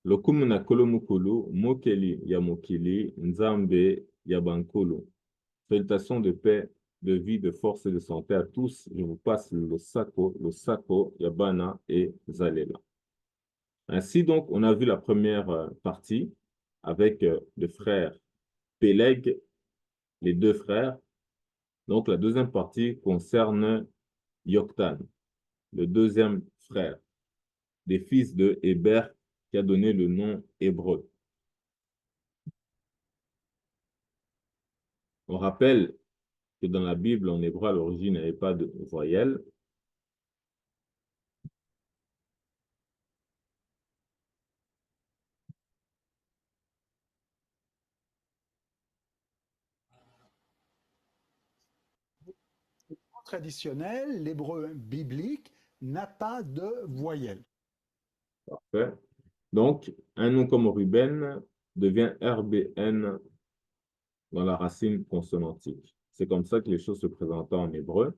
Lokumu na kolomukulu, mokeli ya mokili, nzambe ya bankulu. Salutations de paix, de vie, de force et de santé à tous. Je vous passe le sako, Yabana et Zalela. Ainsi donc, on a vu la première partie avec le frère Péleg, les deux frères. Donc, la deuxième partie concerne Yoktan, le deuxième frère des fils de Héber qui a donné le nom hébreu. On rappelle que dans la Bible, en hébreu, à l'origine, il n'y avait pas de voyelle. Traditionnel, l'hébreu biblique n'a pas de voyelle. Parfait. Donc, un nom comme Ruben devient RBN dans la racine consonantique. C'est comme ça que les choses se présentent en hébreu.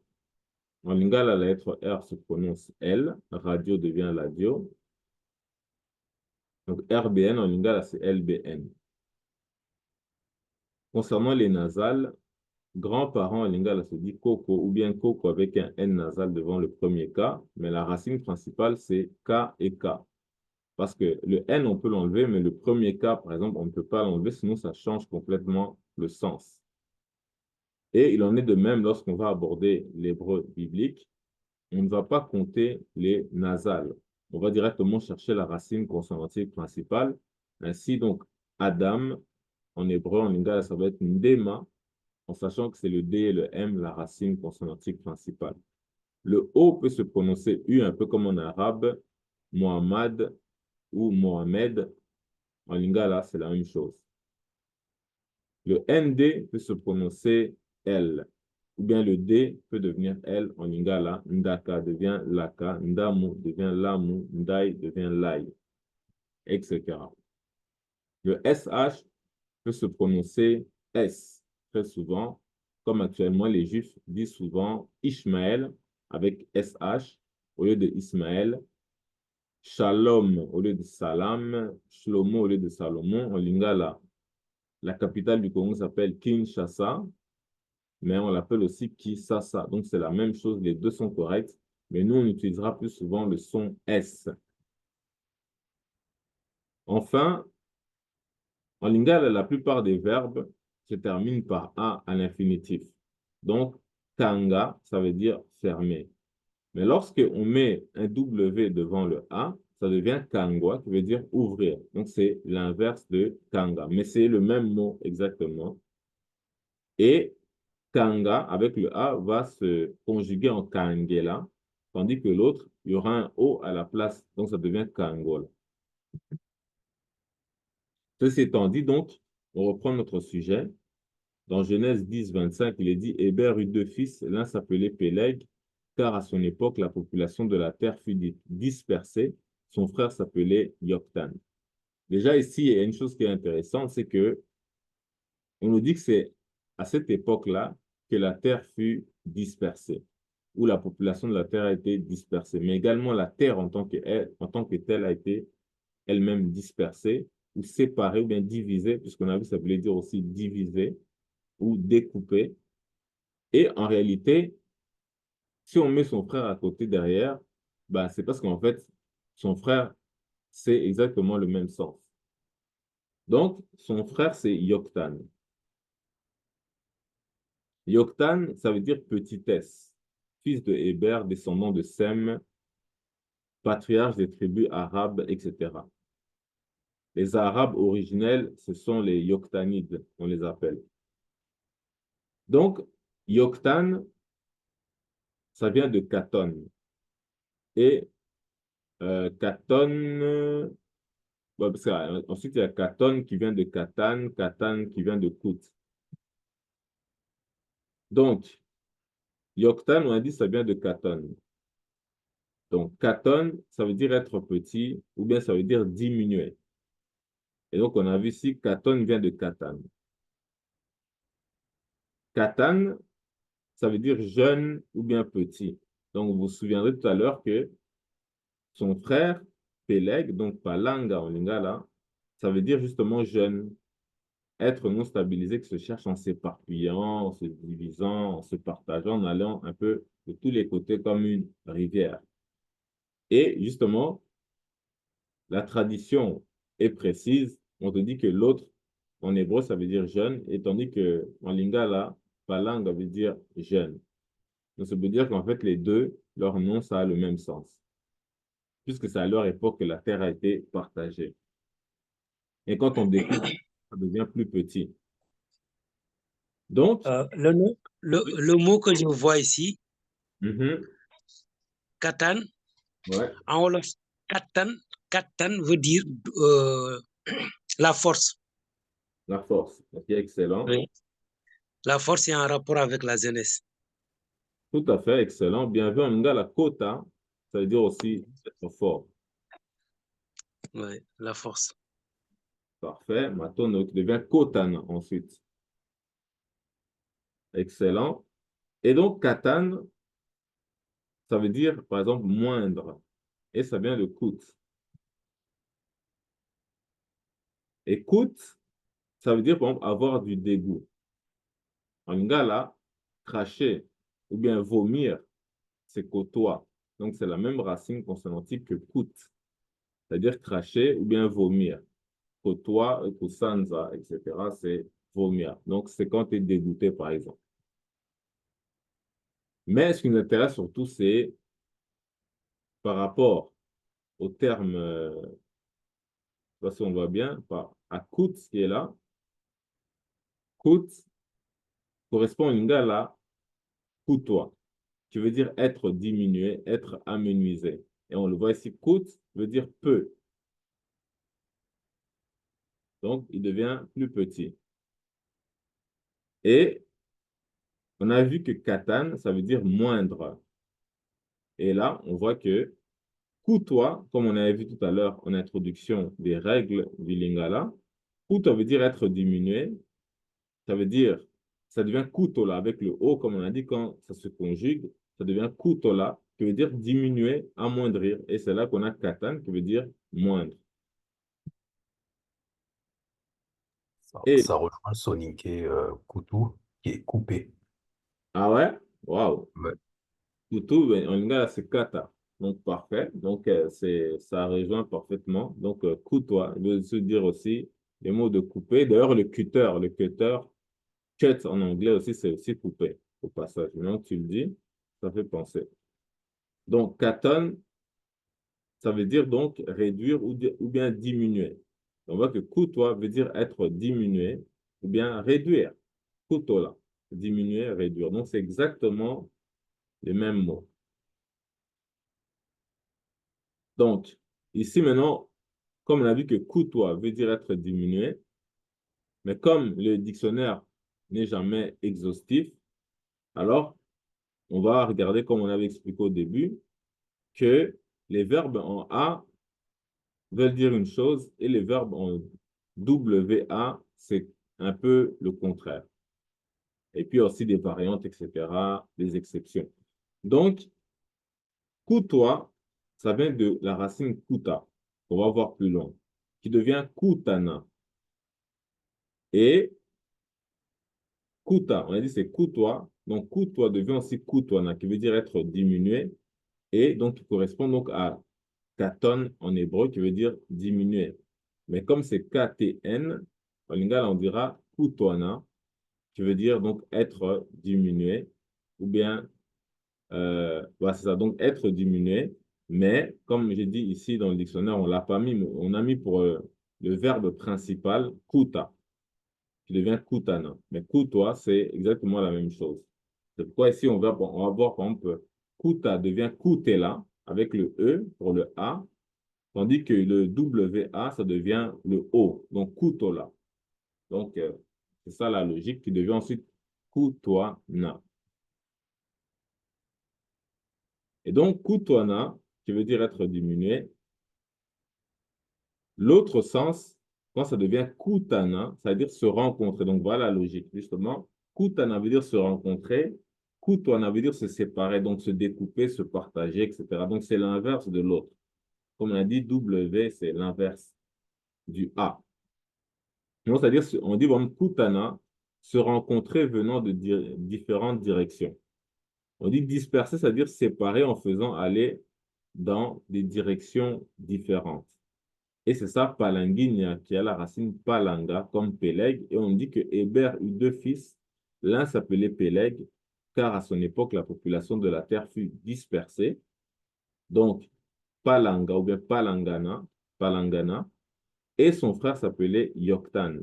En lingala, la lettre R se prononce L, radio devient ladio. Donc RBN en lingala, c'est LBN. Concernant les nasales, grands-parents en lingala se dit coco ou bien coco avec un N nasal devant le premier K, mais la racine principale c'est K et K. Parce que le N, on peut l'enlever, mais le premier K, par exemple, on ne peut pas l'enlever, sinon ça change complètement le sens. Et il en est de même lorsqu'on va aborder l'hébreu biblique, on ne va pas compter les nasales. On va directement chercher la racine consonantique principale. Ainsi, donc, Adam, en hébreu, en lingala, ça va être ndema, en sachant que c'est le D et le M, la racine consonantique principale. Le O peut se prononcer U, un peu comme en arabe, Mohammad ou Mohamed. En lingala, c'est la même chose. Le ND peut se prononcer L, ou bien le D peut devenir L en lingala. Ndaka devient Laka, Ndamu devient Lamu, Ndai devient Lai, etc. Le SH peut se prononcer S, très souvent, comme actuellement les Juifs disent souvent Ishmaël avec SH au lieu de Ismaël, Shalom au lieu de Salam, Shlomo au lieu de Salomon en lingala. La capitale du Congo s'appelle Kinshasa, mais on l'appelle aussi Kisasa. Donc, c'est la même chose, les deux sont corrects, mais nous, on utilisera plus souvent le son S. Enfin, en lingala, la plupart des verbes se terminent par A à l'infinitif. Donc, kanga, ça veut dire fermer. Mais lorsqu'on met un W devant le A, ça devient kangwa, qui veut dire ouvrir. Donc, c'est l'inverse de kanga, mais c'est le même mot exactement. Et kanga, avec le A, va se conjuguer en kangela, tandis que l'autre, il y aura un O à la place, donc ça devient kangola. Ceci étant dit, donc, on reprend notre sujet. Dans Genèse 10, 25, il est dit, Héber eut deux fils, l'un s'appelait Péleg, car à son époque, la population de la terre fut dispersée. Son frère s'appelait Yoktan. Déjà ici, il y a une chose qui est intéressante, c'est que on nous dit que c'est à cette époque-là que la terre fut dispersée, où la population de la terre a été dispersée, mais également la terre en tant que telle a été elle-même dispersée, ou séparée, ou bien divisée, puisqu'on a vu ça voulait dire aussi diviser ou découper. Et en réalité, si on met son frère à côté derrière, bah, c'est parce qu'en fait, son frère, c'est exactement le même sens. Donc, son frère, c'est Yoktan. Yoktan, ça veut dire petitesse, fils de Héber, descendant de Sem, patriarche des tribus arabes, etc. Les Arabes originels, ce sont les Yoktanides, on les appelle. Donc, Yoktan, ça vient de Katon. Et Katon, bon, parce ensuite il y a Katon qui vient de Katan, Katan qui vient de Kout. Donc, Yoktan, on a dit ça vient de Katon. Donc, Katon, ça veut dire être petit, ou bien ça veut dire diminuer. Et donc, on a vu ici, Katon vient de Katan. Katan, ça veut dire jeune ou bien petit. Donc, vous vous souviendrez tout à l'heure que son frère Peleg, donc palanga en lingala, ça veut dire justement jeune, être non stabilisé qui se cherche en s'éparpillant, en se divisant, en se partageant, en allant un peu de tous les côtés comme une rivière. Et justement, la tradition est précise. On te dit que l'autre, en hébreu, ça veut dire jeune, et tandis que en lingala, palanga veut dire jeune. Donc, ça veut dire qu'en fait, les deux, leur nom, ça a le même sens, puisque c'est à leur époque que la terre a été partagée. Et quand on découpe, ça devient plus petit. Donc, Le mot que je vois ici, mhm, katan, ouais, en wolof, katan veut dire euh, la force. la force. Ok, excellent. Oui. La force est en rapport avec la jeunesse. Tout à fait, excellent. Bien vu, en lingala, kota, ça veut dire aussi être fort. Oui, la force. Parfait. Maintenant, qui devient kotana ensuite. Excellent. Et donc, katan, ça veut dire, par exemple, moindre. Et ça vient de kout. Et kout, ça veut dire, par exemple, avoir du dégoût. En lingala, cracher ou bien vomir, c'est kotoa. Donc, c'est la même racine consonantique que kout, c'est-à-dire cracher ou bien vomir. Kotoa, kusanza, etc., c'est vomir. Donc, c'est quand tu es dégoûté, par exemple. Mais ce qui nous intéresse surtout, c'est par rapport au terme, si on voit bien, à kout, qui est là, kout correspond à lingala, kutoa, qui veut dire être diminué, être amenuisé. Et on le voit ici, kout veut dire peu. Donc, il devient plus petit. Et on a vu que katan, ça veut dire moindre. Et là, on voit que kutoa, comme on avait vu tout à l'heure en introduction des règles du lingala, kutoa veut dire être diminué. Ça veut dire, ça devient kutola avec le O, comme on a dit, quand ça se conjugue, ça devient kutola, qui veut dire diminuer, amoindrir. Et c'est là qu'on a katan, qui veut dire moindre. Et, Ça rejoint Soninké Koutou, qui est coupé. ah ouais? Waouh! Ouais. Tutu, en lingala, c'est kata. Donc, parfait. Donc, ça rejoint parfaitement. Donc, coutoir veut se dire aussi le mot de couper. D'ailleurs, le cutter, cut en anglais aussi, c'est aussi couper au passage. Maintenant que tu le dis, ça fait penser. Donc, katon, ça veut dire donc réduire ou bien diminuer. On voit que coutoir veut dire être diminué ou bien réduire. Coutola, diminuer, réduire. Donc, c'est exactement les mêmes mots. Donc, ici maintenant, comme on a vu que coûtois veut dire être diminué, mais comme le dictionnaire n'est jamais exhaustif, alors on va regarder, comme on avait expliqué au début, que les verbes en A veulent dire une chose et les verbes en WA, c'est un peu le contraire. Et puis aussi des variantes, etc., des exceptions. Donc, coûtois, ça vient de la racine kuta, qu'on va voir plus loin, qui devient kutana. Et kuta, on a dit c'est kutoa, donc kutoa devient aussi kutoana, qui veut dire être diminué, et donc qui correspond donc à katon en hébreu, qui veut dire diminué. Mais comme c'est KTN, en lingala, on dira kutoana, qui veut dire donc être diminué, ou bien, voilà, c'est ça, donc être diminué, mais comme j'ai dit ici dans le dictionnaire, on l'a pas mis, on a mis pour le verbe principal, kuta, qui devient kutana. Mais kutoa, c'est exactement la même chose. C'est pourquoi ici, on va voir, par exemple, kuta devient kutela avec le E pour le A, tandis que le WA, ça devient le O, donc kutola. Donc, c'est ça la logique qui devient ensuite kutoana. Et donc, kutoana, qui veut dire être diminué, l'autre sens, quand ça devient kutana, ça veut dire se rencontrer. Donc voilà la logique, justement. Kutana veut dire se rencontrer. Kutuana veut dire se séparer, donc se découper, se partager, etc. Donc c'est l'inverse de l'autre. Comme on a dit, W, c'est l'inverse du A. Donc, c'est-à-dire, on dit, bon, Kutana, se rencontrer venant de différentes directions. On dit disperser, c'est-à-dire séparer en faisant aller dans des directions différentes. Et c'est ça, Palanginia, qui a la racine Palanga, comme Peleg. Et on dit que Hébert eut deux fils. L'un s'appelait Peleg, car à son époque, la population de la terre fut dispersée. Donc, Palanga ou bien Palangana. Et son frère s'appelait Yoktan.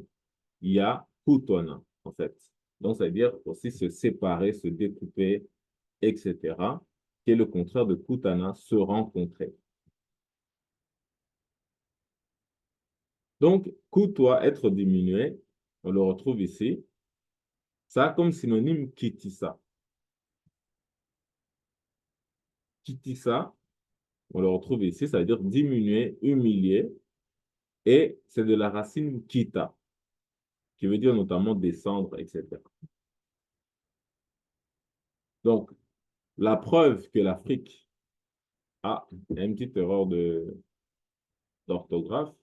Yakutona, en fait. Donc, ça veut dire aussi se séparer, se découper, etc., qui est le contraire de Kutana, se rencontrer. Donc, Kutoa, être diminué, on le retrouve ici. Ça a comme synonyme Kitissa. Kitissa, on le retrouve ici, ça veut dire diminuer, humilier, et c'est de la racine Kita, qui veut dire notamment descendre, etc. Donc, la preuve que l'Afrique a une petite erreur d'orthographe.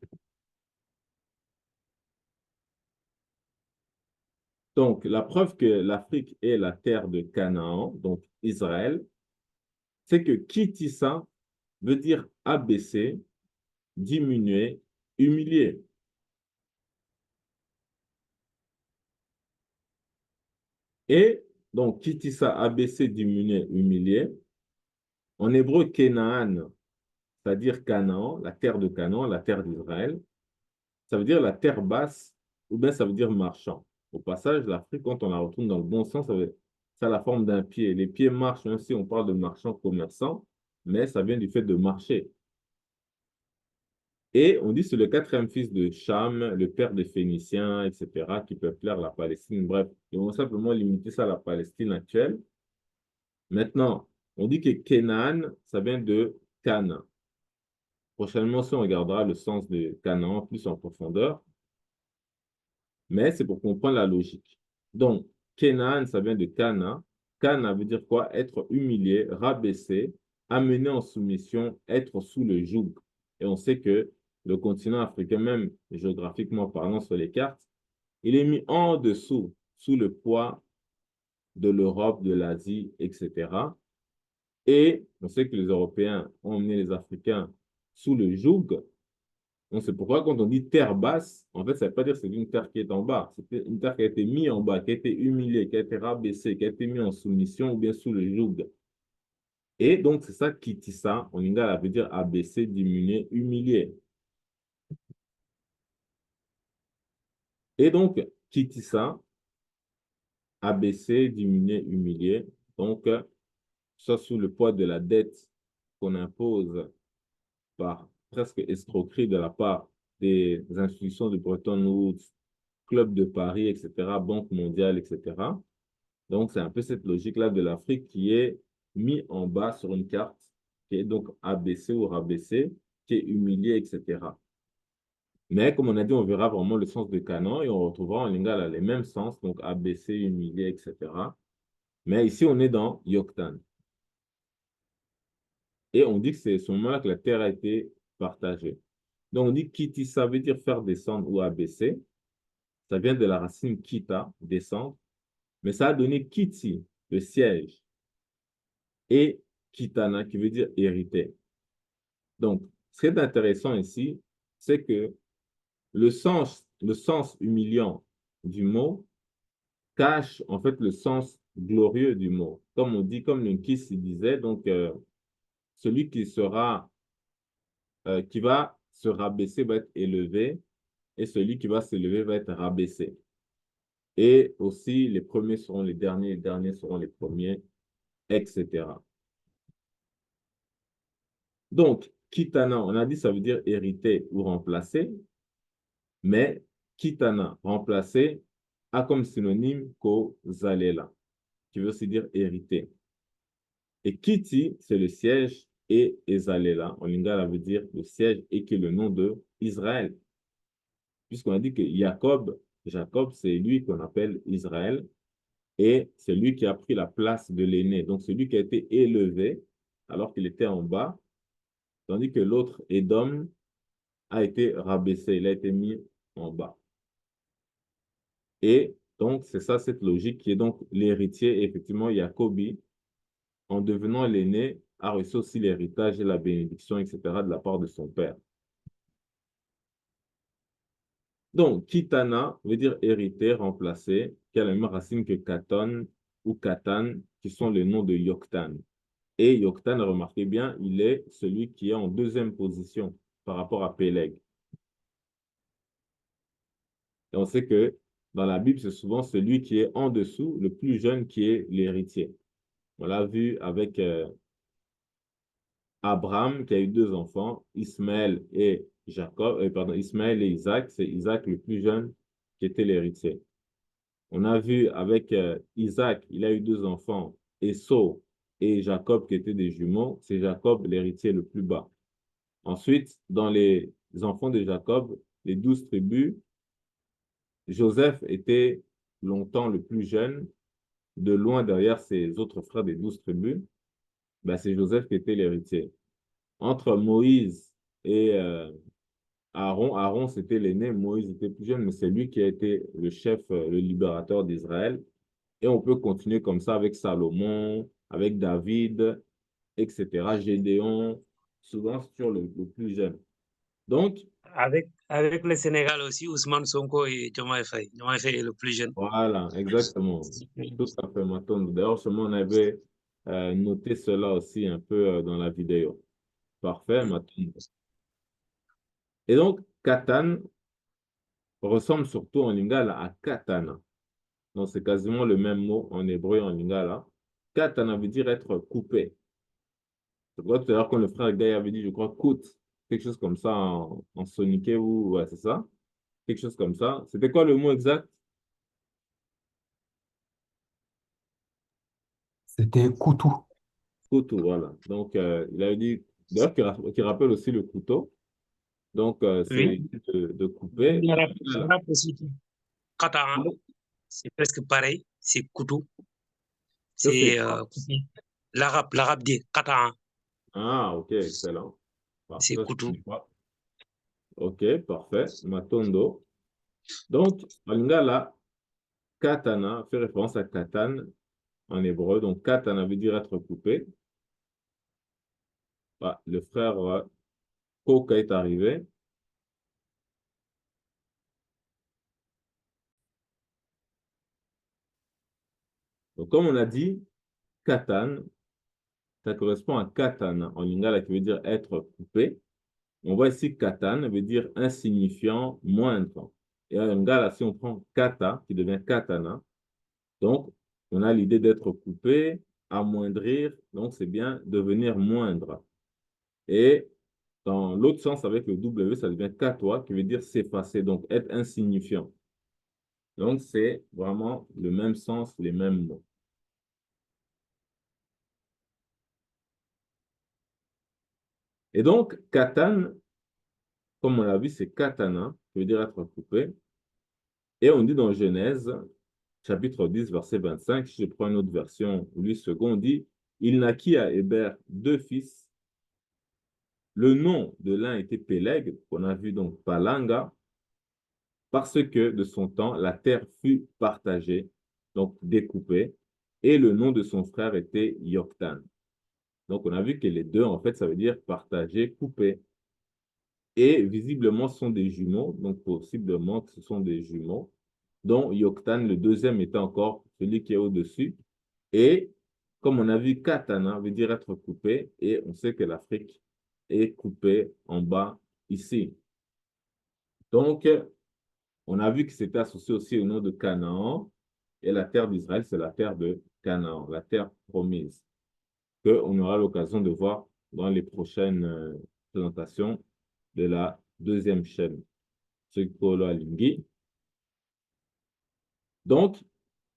Donc, la preuve que l'Afrique est la terre de Canaan, donc Israël, c'est que Kitissa veut dire abaisser, diminuer, humilier. Et donc, Kitissa, abaisser, diminuer, humilier. En hébreu, Canaan, c'est-à-dire Canaan, la terre de Canaan, la terre d'Israël, ça veut dire la terre basse, ou bien ça veut dire marchand. Au passage, l'Afrique, quand on la retourne dans le bon sens, ça a la forme d'un pied. Les pieds marchent, même si on parle de marchand commerçant, mais ça vient du fait de marcher. Et on dit que c'est le quatrième fils de Cham, le père des Phéniciens, etc., qui peuplèrent la Palestine. Bref, ils vont simplement limiter ça à la Palestine actuelle. Maintenant, on dit que Canaan, ça vient de Cana. Prochainement, si on regardera le sens de Canaan plus en profondeur, mais c'est pour comprendre la logique. Donc, Canaan, ça vient de Cana. Cana veut dire quoi? Être humilié, rabaissé, amené en soumission, être sous le joug. Et on sait que le continent africain, même géographiquement parlant sur les cartes, il est mis en dessous, sous le poids de l'Europe, de l'Asie, etc. Et on sait que les Européens ont emmené les Africains sous le joug. Donc, c'est pourquoi quand on dit terre basse, en fait, ça ne veut pas dire que c'est une terre qui est en bas. C'est une terre qui a été mise en bas, qui a été humiliée, qui a été rabaissée, qui a été mise en soumission ou bien sous le joug. Et donc, c'est ça qui dit ça. En lingala, ça veut dire abaisser, diminuer, humilier. Et donc, kitissa, abaisser, diminuer, humilier. Donc, soit sous le poids de la dette qu'on impose par presque escroquerie de la part des institutions de Bretton Woods, Club de Paris, etc., Banque mondiale, etc. Donc, c'est un peu cette logique-là de l'Afrique qui est mise en bas sur une carte, qui est donc abaissée ou rabaissée, qui est humiliée, etc. Mais comme on a dit, on verra vraiment le sens de Canaan et on retrouvera en lingala les mêmes sens, donc abaissé, humilié, etc. Mais ici, on est dans Yoktan. Et on dit que c'est à ce moment-là que la terre a été partagée. Donc, on dit kiti, ça veut dire faire descendre ou abaisser. Ça vient de la racine kita, descendre. Mais ça a donné kiti, le siège. Et kitana, qui veut dire hériter. Donc, ce qui est intéressant ici, c'est que le sens humiliant du mot cache en fait le sens glorieux du mot. Comme on dit, comme Lunkis disait, donc celui qui va se rabaisser va être élevé et celui qui va s'élever va être rabaissé. Et aussi, les premiers seront les derniers seront les premiers, etc. Donc, kitana, on a dit ça veut dire hériter ou remplacer, mais kitana, remplacer, a comme synonyme kozalela, qui veut aussi dire hériter. Et kiti, c'est le siège, et ezalela, en lingala veut dire le siège, et qui est le nom de Israël. Puisqu'on a dit que Jacob, c'est lui qu'on appelle Israël, et c'est lui qui a pris la place de l'aîné. Donc, celui qui a été élevé alors qu'il était en bas, tandis que l'autre, Edom, a été rabaissé, il a été mis en bas. Et donc, c'est ça, cette logique qui est donc l'héritier. Effectivement, Jacobi, en devenant l'aîné, a reçu aussi l'héritage et la bénédiction, etc., de la part de son père. Donc, Kitana veut dire hériter, remplacer, qui a la même racine que Katon ou Katan, qui sont les noms de Yoktan. Et Yoktan, remarquez bien, il est celui qui est en deuxième position par rapport à Péleg. Et on sait que dans la Bible, c'est souvent celui qui est en dessous, le plus jeune, qui est l'héritier. On l'a vu avec Abraham, qui a eu 2 enfants, Ismaël et Ismaël et Isaac. C'est Isaac le plus jeune qui était l'héritier. On a vu avec Isaac, il a eu 2 enfants, Esau et Jacob, qui étaient des jumeaux. C'est Jacob l'héritier le plus bas. Ensuite, dans les enfants de Jacob, les 12 tribus, Joseph était longtemps le plus jeune, de loin derrière ses autres frères des 12 tribus. Ben, c'est Joseph qui était l'héritier. Entre Moïse et Aaron, c'était l'aîné, Moïse était plus jeune, mais c'est lui qui a été le chef, le libérateur d'Israël. Et on peut continuer comme ça avec Salomon, avec David, etc., Gédéon, souvent sur le plus jeune. Donc, Avec le Sénégal aussi, Ousmane Sonko et Diomaye Faye. Diomaye Faye est le plus jeune. voilà, exactement. Tout à fait, Matondo. D'ailleurs, seulement on avait noté cela aussi un peu dans la vidéo. Parfait, Matondo. Et donc, Katan ressemble surtout en lingala à katana. Donc, c'est quasiment le même mot en hébreu et en lingala. Katana veut dire être coupé. Je crois tout à l'heure quand le frère Guy avait dit, je crois, coute, quelque chose comme ça en soniqué ou, ouais, c'est ça? Quelque chose comme ça. C'était quoi le mot exact? C'était Koutou. Couteau, voilà. Donc, il avait dit, d'ailleurs, qui rappelle aussi le couteau. Donc, c'est Oui. de couper. L'arabe aussi. Kata, Donc, c'est presque pareil. C'est couteau. ça, c'est C'est quoi? coupé. L'arabe dit kata, Ah, ok, excellent. c'est Parfait, je couteau. connais pas. Ok, parfait. Matondo. Donc, en lingala, katana fait référence à katan en hébreu. Donc, katana veut dire être coupé. Ah, le frère Koka est arrivé. Donc, comme on a dit, katan, ça correspond à katana en lingala qui veut dire être coupé. On voit ici katan veut dire insignifiant, moindre. Et en lingala, si on prend kata, qui devient katana, donc on a l'idée d'être coupé, amoindrir, donc c'est bien devenir moindre. Et dans l'autre sens, avec le W, ça devient katoa, qui veut dire s'effacer, donc être insignifiant. Donc, c'est vraiment le même sens, les mêmes mots. Et donc, katan, comme on l'a vu, c'est katana, qui veut dire être coupé. Et on dit dans Genèse, chapitre 10, verset 25, si je prends une autre version, 8 secondes, on dit, il naquit à Héber 2 fils. Le nom de l'un était Péleg, qu'on a vu donc Palanga, parce que de son temps, la terre fut partagée, donc découpée, et le nom de son frère était Yoktan. Donc, on a vu que les deux, en fait, ça veut dire partager, couper. Et visiblement, ce sont des jumeaux, donc possiblement que ce sont des jumeaux, dont Yoktan, le deuxième, était encore celui qui est au-dessus. Et comme on a vu, katana veut dire être coupé, et on sait que l'Afrique est coupée en bas ici. Donc, on a vu que c'était associé aussi au nom de Canaan, et la terre d'Israël, c'est la terre de Canaan, la terre promise, qu'on aura l'occasion de voir dans les prochaines présentations de la deuxième chaîne, Sekolo Alinghi. Donc,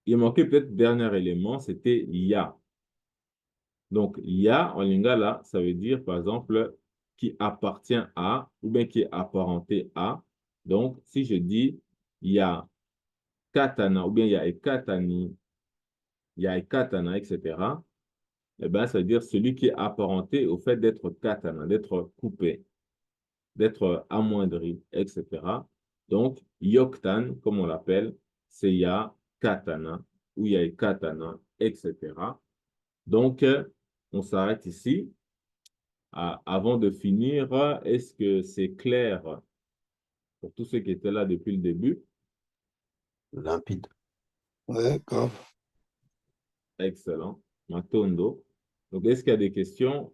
il manquait peut-être dernier élément, c'était Ya. Donc, Ya en lingala, ça veut dire, par exemple, qui appartient à, ou bien qui est apparenté à. Donc, si je dis Ya Katana, ou bien Ya Ekatani, Ya Ekatana, etc., eh ben, ça veut dire celui qui est apparenté au fait d'être katana, d'être coupé, d'être amoindri, etc. Donc, yoktan, comme on l'appelle, c'est ya katana, ou ya katana, etc. Donc, on s'arrête ici. Avant de finir, est-ce que c'est clair pour tous ceux qui étaient là depuis le début? Limpide. Ouais, grave. Excellent. Matondo. Donc, est-ce qu'il y a des questions?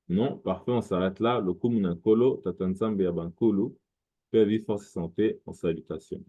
Non? Parfait, on s'arrête là. Le Kumunankolo, Tatanzambe Yabankulu, paix, vie, force et santé, en salutation.